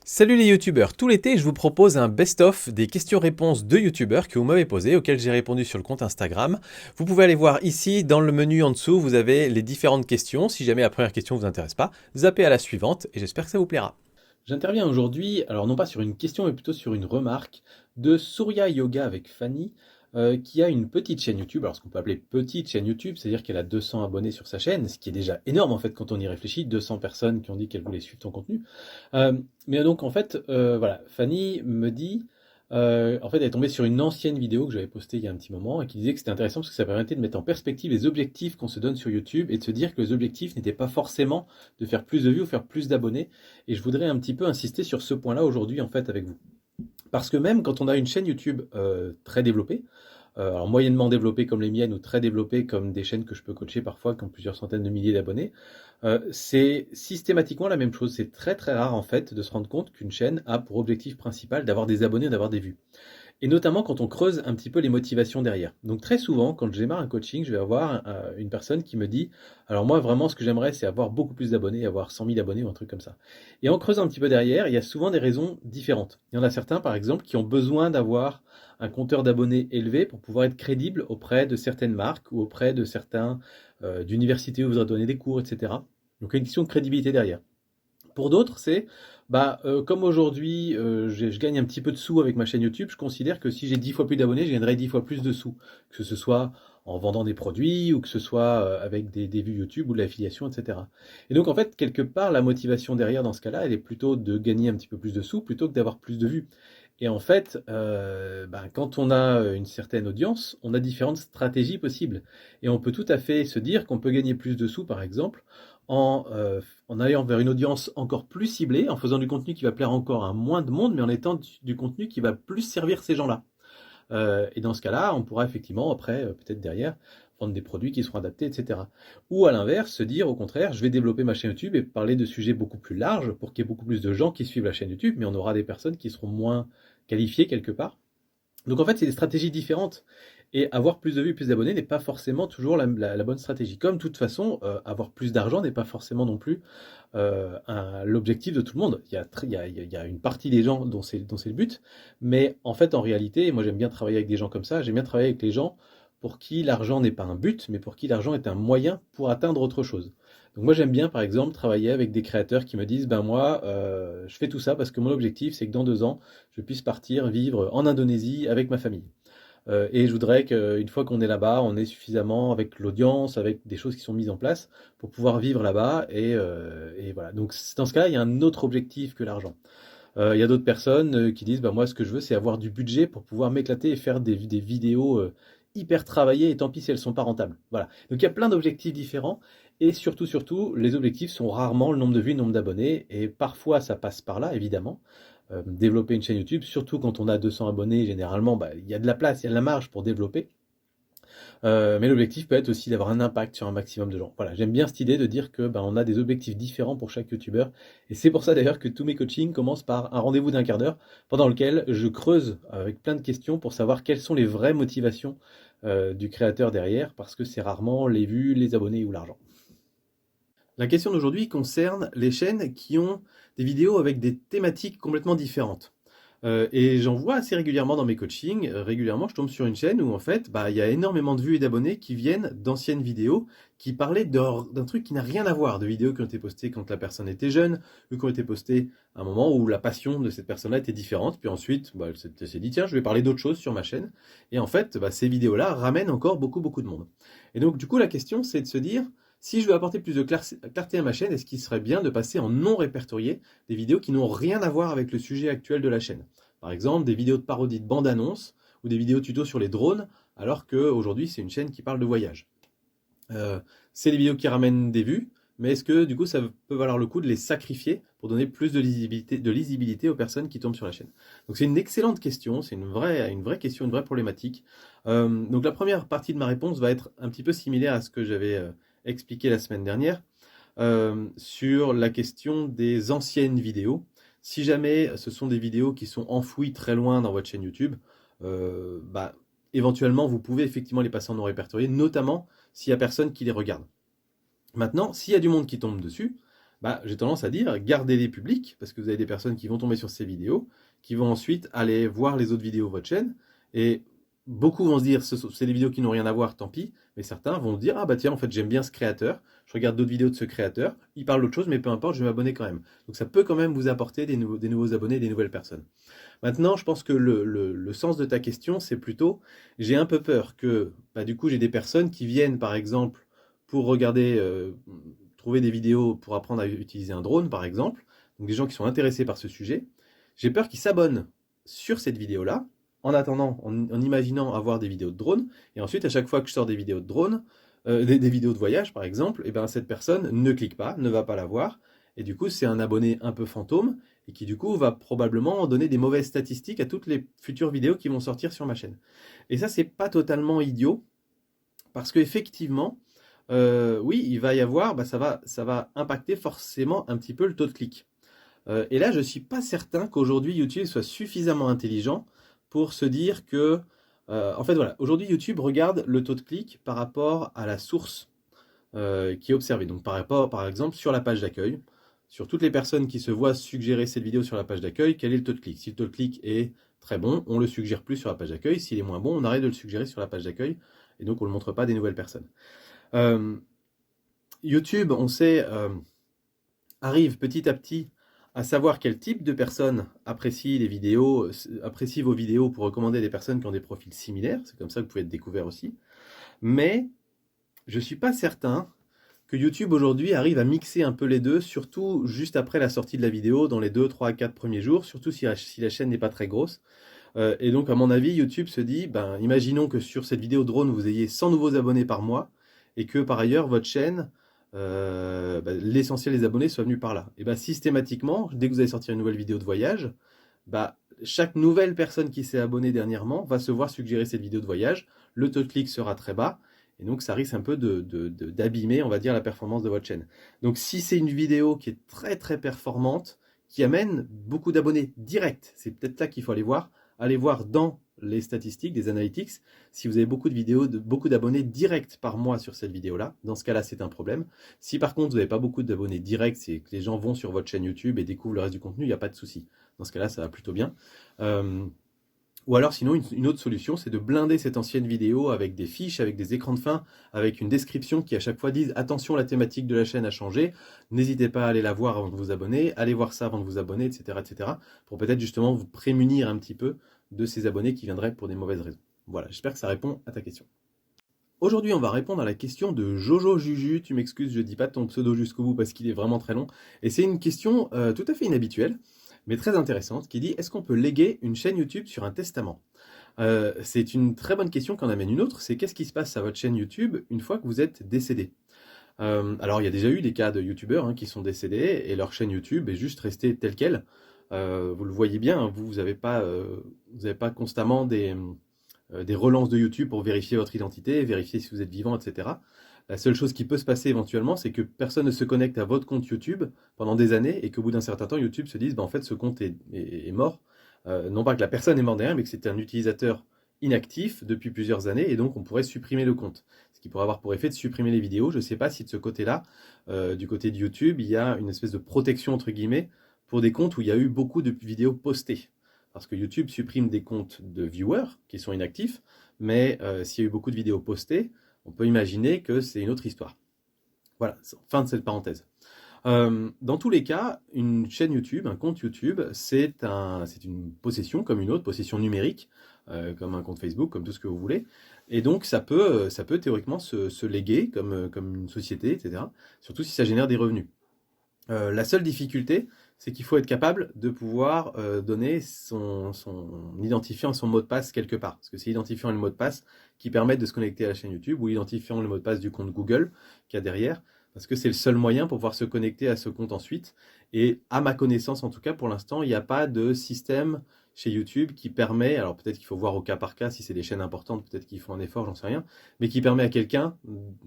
Salut les youtubeurs, tout l'été je vous propose un best-of des questions-réponses de youtubeurs que vous m'avez posées, auxquelles j'ai répondu sur le compte Instagram. Vous pouvez aller voir ici, dans le menu en dessous, vous avez les différentes questions. Si jamais la première question ne vous intéresse pas, zappez à la suivante et j'espère que ça vous plaira. J'interviens aujourd'hui, alors non pas sur une question mais plutôt sur une remarque de Surya Yoga avec Fanny, qui a une petite chaîne YouTube. Alors ce qu'on peut appeler petite chaîne YouTube, c'est-à-dire qu'elle a 200 abonnés sur sa chaîne, ce qui est déjà énorme en fait quand on y réfléchit, 200 personnes qui ont dit qu'elles voulaient suivre ton contenu. Mais donc en fait, voilà, Fanny me dit, en fait elle est tombée sur une ancienne vidéo que j'avais postée il y a un petit moment et qui disait que c'était intéressant parce que ça permettait de mettre en perspective les objectifs qu'on se donne sur YouTube et de se dire que les objectifs n'étaient pas forcément de faire plus de vues ou faire plus d'abonnés. Et je voudrais un petit peu insister sur ce point-là aujourd'hui en fait avec vous. Parce que même quand on a une chaîne YouTube très développée, alors moyennement développée comme les miennes ou très développée comme des chaînes que je peux coacher parfois qui ont plusieurs centaines de milliers d'abonnés, c'est systématiquement la même chose. C'est très très rare en fait de se rendre compte qu'une chaîne a pour objectif principal d'avoir des abonnés, d'avoir des vues. Et notamment quand on creuse un petit peu les motivations derrière. Donc très souvent, quand je démarre un coaching, je vais avoir une personne qui me dit, alors moi vraiment ce que j'aimerais c'est avoir beaucoup plus d'abonnés, avoir 100 000 abonnés ou un truc comme ça. Et en creusant un petit peu derrière, il y a souvent des raisons différentes. Il y en a certains par exemple qui ont besoin d'avoir un compteur d'abonnés élevé pour pouvoir être crédible auprès de certaines marques ou auprès de certains d'universités où vous voudrez donner des cours, etc. Donc il y a une question de crédibilité derrière. Pour d'autres, c'est comme aujourd'hui je gagne un petit peu de sous avec ma chaîne YouTube, je considère que si j'ai 10 fois plus d'abonnés, je gagnerai 10 fois plus de sous. Que ce soit en vendant des produits ou que ce soit avec des vues YouTube ou de l'affiliation, etc. Et donc en fait, quelque part, la motivation derrière dans ce cas-là, elle est plutôt de gagner un petit peu plus de sous plutôt que d'avoir plus de vues. Et en fait, quand on a une certaine audience, on a différentes stratégies possibles. Et on peut tout à fait se dire qu'on peut gagner plus de sous, par exemple, en allant vers une audience encore plus ciblée, en faisant du contenu qui va plaire encore à moins de monde, mais en étant du contenu qui va plus servir ces gens-là. Et dans ce cas-là, on pourra effectivement, après, peut-être derrière, vendre des produits qui seront adaptés, etc. Ou à l'inverse, se dire au contraire, je vais développer ma chaîne YouTube et parler de sujets beaucoup plus larges pour qu'il y ait beaucoup plus de gens qui suivent la chaîne YouTube, mais on aura des personnes qui seront moins qualifiées quelque part. Donc en fait, c'est des stratégies différentes. Et avoir plus de vues, plus d'abonnés n'est pas forcément toujours la bonne stratégie. Comme de toute façon, avoir plus d'argent n'est pas forcément non plus l'objectif de tout le monde. Il y a une partie des gens dont c'est le but. Mais en fait, en réalité, moi j'aime bien travailler avec des gens comme ça. J'aime bien travailler avec les gens pour qui l'argent n'est pas un but, mais pour qui l'argent est un moyen pour atteindre autre chose. Donc moi j'aime bien par exemple travailler avec des créateurs qui me disent, ben moi je fais tout ça parce que mon objectif c'est que dans 2 ans, je puisse partir vivre en Indonésie avec ma famille. Et je voudrais qu'une fois qu'on est là-bas, on ait suffisamment avec l'audience, avec des choses qui sont mises en place pour pouvoir vivre là-bas. Et voilà. Donc dans ce cas-là, il y a un autre objectif que l'argent. Il y a d'autres personnes qui disent, bah, moi ce que je veux c'est avoir du budget pour pouvoir m'éclater et faire des vidéos hyper travaillées et tant pis si elles sont pas rentables. Voilà. Donc il y a plein d'objectifs différents et surtout, les objectifs sont rarement le nombre de vues, le nombre d'abonnés et parfois ça passe par là évidemment. Développer une chaîne YouTube, surtout quand on a 200 abonnés, généralement, il y a de la place, il y a de la marge pour développer. Mais l'objectif peut être aussi d'avoir un impact sur un maximum de gens. Voilà, j'aime bien cette idée de dire que on a des objectifs différents pour chaque youtubeur. Et c'est pour ça d'ailleurs que tous mes coachings commencent par un rendez-vous d'un quart d'heure pendant lequel je creuse avec plein de questions pour savoir quelles sont les vraies motivations du créateur derrière, parce que c'est rarement les vues, les abonnés ou l'argent. La question d'aujourd'hui concerne les chaînes qui ont des vidéos avec des thématiques complètement différentes. Et j'en vois assez régulièrement dans mes coachings. Régulièrement, je tombe sur une chaîne où en fait, il y a énormément de vues et d'abonnés qui viennent d'anciennes vidéos qui parlaient d'un truc qui n'a rien à voir, de vidéos qui ont été postées quand la personne était jeune, ou qui ont été postées à un moment où la passion de cette personne-là était différente. Puis ensuite, elle s'est dit, tiens, je vais parler d'autre chose sur ma chaîne. Et en fait, ces vidéos-là ramènent encore beaucoup de monde. Et donc, du coup, la question, c'est de se dire, si je veux apporter plus de clarté à ma chaîne, est-ce qu'il serait bien de passer en non répertorié des vidéos qui n'ont rien à voir avec le sujet actuel de la chaîne? Par exemple, des vidéos de parodie de bande-annonce ou des vidéos tuto sur les drones, alors qu'aujourd'hui c'est une chaîne qui parle de voyage. C'est des vidéos qui ramènent des vues, mais est-ce que du coup ça peut valoir le coup de les sacrifier pour donner plus de lisibilité aux personnes qui tombent sur la chaîne? Donc c'est une excellente question, c'est une vraie question, une vraie problématique. Donc la première partie de ma réponse va être un petit peu similaire à ce que j'avais expliqué la semaine dernière sur la question des anciennes vidéos. Si jamais ce sont des vidéos qui sont enfouies très loin dans votre chaîne YouTube, éventuellement vous pouvez effectivement les passer en non répertorié, notamment s'il n'y a personne qui les regarde. Maintenant, s'il y a du monde qui tombe dessus, bah, j'ai tendance à dire gardez-les publics, parce que vous avez des personnes qui vont tomber sur ces vidéos, qui vont ensuite aller voir les autres vidéos de votre chaîne, et beaucoup vont se dire c'est des vidéos qui n'ont rien à voir, tant pis, mais certains vont dire ah bah tiens, en fait j'aime bien ce créateur, je regarde d'autres vidéos de ce créateur, il parle d'autre chose, mais peu importe, je vais m'abonner quand même. Donc ça peut quand même vous apporter des nouveaux abonnés, des nouvelles personnes. Maintenant, je pense que le sens de ta question, c'est plutôt, j'ai un peu peur que, bah, du coup, j'ai des personnes qui viennent, par exemple, pour regarder, trouver des vidéos pour apprendre à utiliser un drone, par exemple, donc des gens qui sont intéressés par ce sujet. J'ai peur qu'ils s'abonnent sur cette vidéo-là, en attendant, en imaginant avoir des vidéos de drone, et ensuite, à chaque fois que je sors des vidéos de drone, des vidéos de voyage, par exemple, et ben, cette personne ne clique pas, ne va pas la voir, et du coup, c'est un abonné un peu fantôme, et qui du coup va probablement donner des mauvaises statistiques à toutes les futures vidéos qui vont sortir sur ma chaîne. Et ça, c'est pas totalement idiot, parce qu'effectivement, oui, il va y avoir, bah, ça va impacter forcément un petit peu le taux de clic. Et là, je suis pas certain qu'aujourd'hui YouTube soit suffisamment intelligent pour se dire que, en fait, voilà, aujourd'hui YouTube regarde le taux de clic par rapport à la source qui est observée. Donc par rapport, par exemple, sur la page d'accueil, sur toutes les personnes qui se voient suggérer cette vidéo sur la page d'accueil, quel est le taux de clic? Si le taux de clic est très bon, on le suggère plus sur la page d'accueil. S'il est moins bon, on arrête de le suggérer sur la page d'accueil et donc on ne le montre pas à des nouvelles personnes. Euh, YouTube, on sait, arrive petit à petit à savoir quel type de personnes apprécient les vidéos, apprécient vos vidéos pour recommander des personnes qui ont des profils similaires. C'est comme ça que vous pouvez être découvert aussi. Mais je ne suis pas certain que YouTube aujourd'hui arrive à mixer un peu les deux, surtout juste après la sortie de la vidéo, dans les 2, 3, 4 premiers jours, surtout si la chaîne n'est pas très grosse. Et donc, à mon avis, YouTube se dit, ben, imaginons que sur cette vidéo drone, vous ayez 100 nouveaux abonnés par mois, et que par ailleurs, votre chaîne, l'essentiel des abonnés soit venu par là. Et ben, systématiquement, dès que vous allez sortir une nouvelle vidéo de voyage, bah, chaque nouvelle personne qui s'est abonnée dernièrement va se voir suggérer cette vidéo de voyage, le taux de clic sera très bas, et donc ça risque un peu d'abîmer, on va dire, la performance de votre chaîne. Donc si c'est une vidéo qui est très très performante, qui amène beaucoup d'abonnés directs, c'est peut-être là qu'il faut aller voir. Allez voir dans les statistiques des analytics si vous avez beaucoup de vidéos, beaucoup d'abonnés directs par mois sur cette vidéo-là. Dans ce cas-là, c'est un problème. Si par contre vous n'avez pas beaucoup d'abonnés directs, c'est que les gens vont sur votre chaîne YouTube et découvrent le reste du contenu, il n'y a pas de souci. Dans ce cas-là, ça va plutôt bien. Ou alors sinon, une autre solution, c'est de blinder cette ancienne vidéo avec des fiches, avec des écrans de fin, avec une description qui à chaque fois dise attention, la thématique de la chaîne a changé, n'hésitez pas à aller la voir avant de vous abonner, allez voir ça avant de vous abonner, etc. pour peut-être justement vous prémunir un petit peu de ces abonnés qui viendraient pour des mauvaises raisons. Voilà, j'espère que ça répond à ta question. Aujourd'hui, on va répondre à la question de Jojo Juju. Tu m'excuses, je ne dis pas ton pseudo jusqu'au bout parce qu'il est vraiment très long. Et c'est une question tout à fait inhabituelle, mais très intéressante, qui dit est-ce qu'on peut léguer une chaîne YouTube sur un testament? C'est une très bonne question qu'en amène une autre, c'est qu'est-ce qui se passe à votre chaîne YouTube une fois que vous êtes décédé? Alors il y a déjà eu des cas de youtubeurs qui sont décédés et leur chaîne YouTube est juste restée telle quelle. Vous le voyez bien, hein, vous n'avez pas constamment des relances de YouTube pour vérifier votre identité, vérifier si vous êtes vivant, etc. La seule chose qui peut se passer éventuellement, c'est que personne ne se connecte à votre compte YouTube pendant des années et qu'au bout d'un certain temps, YouTube se dise, en fait, ce compte est mort. Non pas que la personne est morte derrière, mais que c'était un utilisateur inactif depuis plusieurs années et donc on pourrait supprimer le compte. Ce qui pourrait avoir pour effet de supprimer les vidéos. Je ne sais pas si de ce côté-là, du côté de YouTube, il y a une espèce de protection entre guillemets pour des comptes où il y a eu beaucoup de vidéos postées. Parce que YouTube supprime des comptes de viewers qui sont inactifs, mais s'il y a eu beaucoup de vidéos postées, on peut imaginer que c'est une autre histoire. Voilà, fin de cette parenthèse. Dans tous les cas, une chaîne YouTube, un compte YouTube, c'est une possession comme une autre, possession numérique, comme un compte Facebook, comme tout ce que vous voulez. Et donc, ça peut théoriquement se léguer comme une société, etc. Surtout si ça génère des revenus. La seule difficulté, c'est qu'il faut être capable de pouvoir donner son identifiant et son mot de passe quelque part. Parce que c'est l'identifiant et le mot de passe qui permettent de se connecter à la chaîne YouTube, ou l'identifiant et le mot de passe du compte Google qu'il y a derrière, parce que c'est le seul moyen pour pouvoir se connecter à ce compte ensuite. Et à ma connaissance, en tout cas, pour l'instant, il n'y a pas de système chez YouTube qui permet, alors peut-être qu'il faut voir au cas par cas, si c'est des chaînes importantes, peut-être qu'il faut un effort, j'en sais rien, mais qui permet à quelqu'un,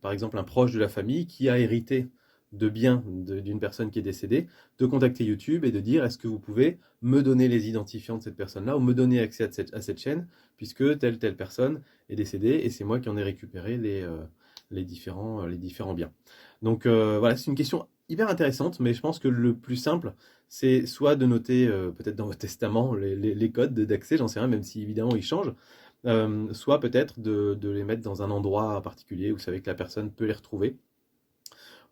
par exemple un proche de la famille, qui a hérité de biens d'une personne qui est décédée, de contacter YouTube et de dire est-ce que vous pouvez me donner les identifiants de cette personne-là ou me donner accès à cette chaîne puisque telle personne est décédée et c'est moi qui en ai récupéré les différents biens. Donc voilà, c'est une question hyper intéressantes, mais je pense que le plus simple, c'est soit de noter peut-être dans votre testament les codes d'accès, j'en sais rien, même si évidemment ils changent, soit peut-être de les mettre dans un endroit particulier où vous savez que la personne peut les retrouver,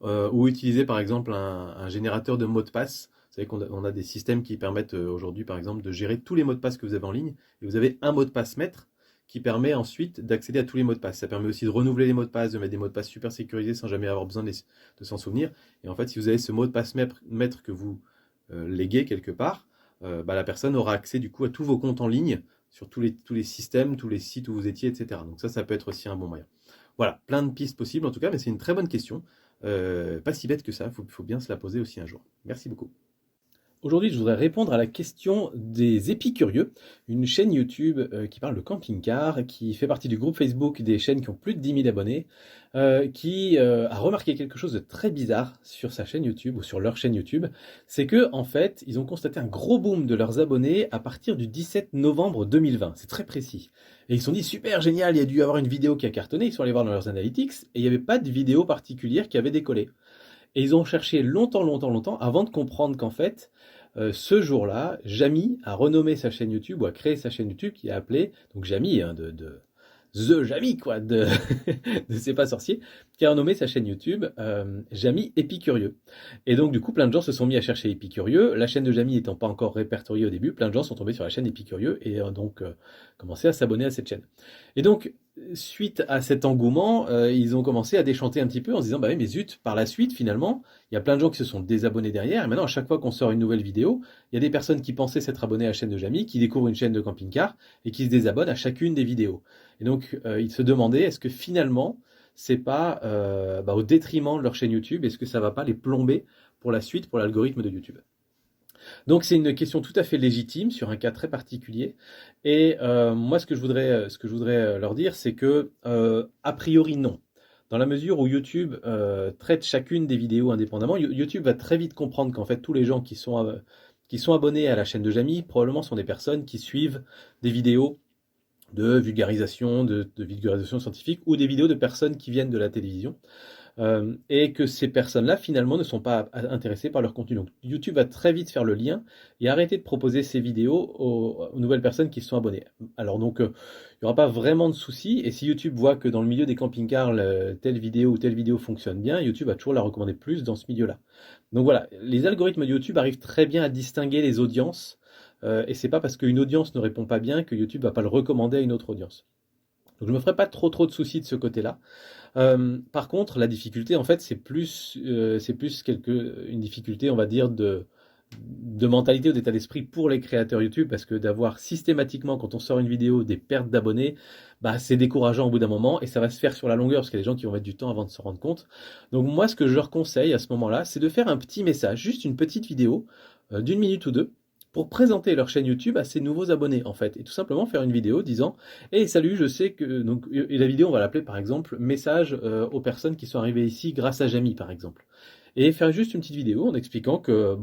ou utiliser par exemple un générateur de mots de passe. Vous savez qu'on a des systèmes qui permettent aujourd'hui par exemple de gérer tous les mots de passe que vous avez en ligne, et vous avez un mot de passe maître qui permet ensuite d'accéder à tous les mots de passe. Ça permet aussi de renouveler les mots de passe, de mettre des mots de passe super sécurisés sans jamais avoir besoin de s'en souvenir. Et en fait, si vous avez ce mot de passe maître que vous léguez quelque part, la personne aura accès du coup à tous vos comptes en ligne, sur tous les systèmes, tous les sites où vous étiez, etc. Donc ça peut être aussi un bon moyen. Voilà, plein de pistes possibles en tout cas, mais c'est une très bonne question. Pas si bête que ça, faut bien se la poser aussi un jour. Merci beaucoup. Aujourd'hui, je voudrais répondre à la question des épicurieux, une chaîne YouTube qui parle de camping-car, qui fait partie du groupe Facebook des chaînes qui ont plus de 10 000 abonnés, qui a remarqué quelque chose de très bizarre sur sa chaîne YouTube ou sur leur chaîne YouTube. C'est que en fait, ils ont constaté un gros boom de leurs abonnés à partir du 17 novembre 2020. C'est très précis. Et ils se sont dit super génial, il y a dû y avoir une vidéo qui a cartonné. Ils sont allés voir dans leurs analytics et il n'y avait pas de vidéo particulière qui avait décollé. Et ils ont cherché longtemps avant de comprendre qu'en fait, ce jour-là, Jamy a renommé sa chaîne YouTube ou a créé sa chaîne YouTube qui a appelé, donc Jamy, hein, de The Jamy, quoi, de C'est pas sorcier, qui a renommé sa chaîne YouTube Jamy Épicurieux. Et donc, du coup, plein de gens se sont mis à chercher Épicurieux. La chaîne de Jamy étant pas encore répertoriée au début, plein de gens sont tombés sur la chaîne Épicurieux et donc commencé à s'abonner à cette chaîne. Et donc, suite à cet engouement, ils ont commencé à déchanter un petit peu en se disant, bah oui, mais zut, par la suite, finalement, il y a plein de gens qui se sont désabonnés derrière. Et maintenant, à chaque fois qu'on sort une nouvelle vidéo, il y a des personnes qui pensaient s'être abonnées à la chaîne de Jamy, qui découvrent une chaîne de camping-car et qui se désabonnent à chacune des vidéos. Et donc, ils se demandaient, est-ce que finalement, c'est pas au détriment de leur chaîne YouTube, est-ce que ça va pas les plomber pour la suite, pour l'algorithme de YouTube? Donc c'est une question tout à fait légitime sur un cas très particulier. Et moi, ce que je voudrais leur dire, c'est que a priori non. Dans la mesure où YouTube traite chacune des vidéos indépendamment, YouTube va très vite comprendre qu'en fait tous les gens qui sont abonnés à la chaîne de Jamy probablement sont des personnes qui suivent des vidéos de vulgarisation, de vulgarisation scientifique ou des vidéos de personnes qui viennent de la télévision. Et que ces personnes-là, finalement, ne sont pas intéressées par leur contenu. Donc, YouTube va très vite faire le lien et arrêter de proposer ces vidéos aux nouvelles personnes qui se sont abonnées. Alors, donc, il n'y aura pas vraiment de souci. Et si YouTube voit que dans le milieu des camping-cars, telle vidéo ou telle vidéo fonctionne bien, YouTube va toujours la recommander plus dans ce milieu-là. Donc voilà, les algorithmes de YouTube arrivent très bien à distinguer les audiences. Et c'est pas parce qu'une audience ne répond pas bien que YouTube va pas le recommander à une autre audience. Donc je me ferai pas trop de soucis de ce côté-là. Par contre, la difficulté, en fait, c'est plus une difficulté, on va dire, de mentalité ou d'état d'esprit pour les créateurs YouTube, parce que d'avoir systématiquement, quand on sort une vidéo, des pertes d'abonnés, c'est décourageant au bout d'un moment, et ça va se faire sur la longueur, parce qu'il y a des gens qui vont mettre du temps avant de se rendre compte. Donc moi, ce que je leur conseille à ce moment-là, c'est de faire un petit message, juste une petite vidéo d'une minute ou deux, pour présenter leur chaîne YouTube à ces nouveaux abonnés, en fait. Et tout simplement faire une vidéo disant « Hey, salut, je sais que... » Donc, et la vidéo, on va l'appeler, par exemple, « Message aux personnes qui sont arrivées ici grâce à Jamy », par exemple. Et faire juste une petite vidéo en expliquant que,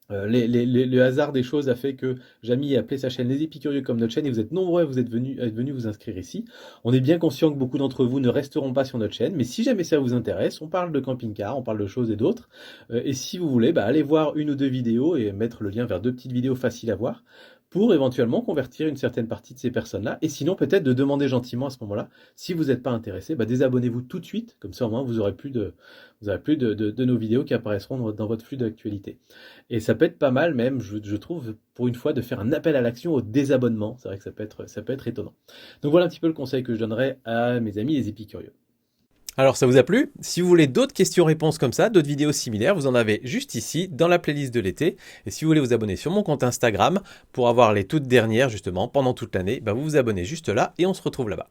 le hasard des choses a fait que Jamy a appelé sa chaîne Les Épicurieux comme notre chaîne et vous êtes nombreux, vous êtes venus vous inscrire ici. On est bien conscient que beaucoup d'entre vous ne resteront pas sur notre chaîne, mais si jamais ça vous intéresse, on parle de camping-car, on parle de choses et d'autres. Et si vous voulez, allez voir une ou deux vidéos et mettre le lien vers deux petites vidéos faciles à voir pour éventuellement convertir une certaine partie de ces personnes-là. Et sinon, peut-être de demander gentiment à ce moment-là, si vous n'êtes pas intéressé, désabonnez-vous tout de suite, comme ça au moins vous aurez plus de nos vidéos qui apparaîtront dans votre flux d'actualité. Et ça peut être pas mal même, je trouve, pour une fois, de faire un appel à l'action au désabonnement. C'est vrai que ça peut être étonnant. Donc voilà un petit peu le conseil que je donnerais à mes amis les épicurieux. Alors ça vous a plu? Si vous voulez d'autres questions-réponses comme ça, d'autres vidéos similaires, vous en avez juste ici dans la playlist de l'été. Et si vous voulez vous abonner sur mon compte Instagram pour avoir les toutes dernières justement pendant toute l'année, vous vous abonnez juste là et on se retrouve là-bas.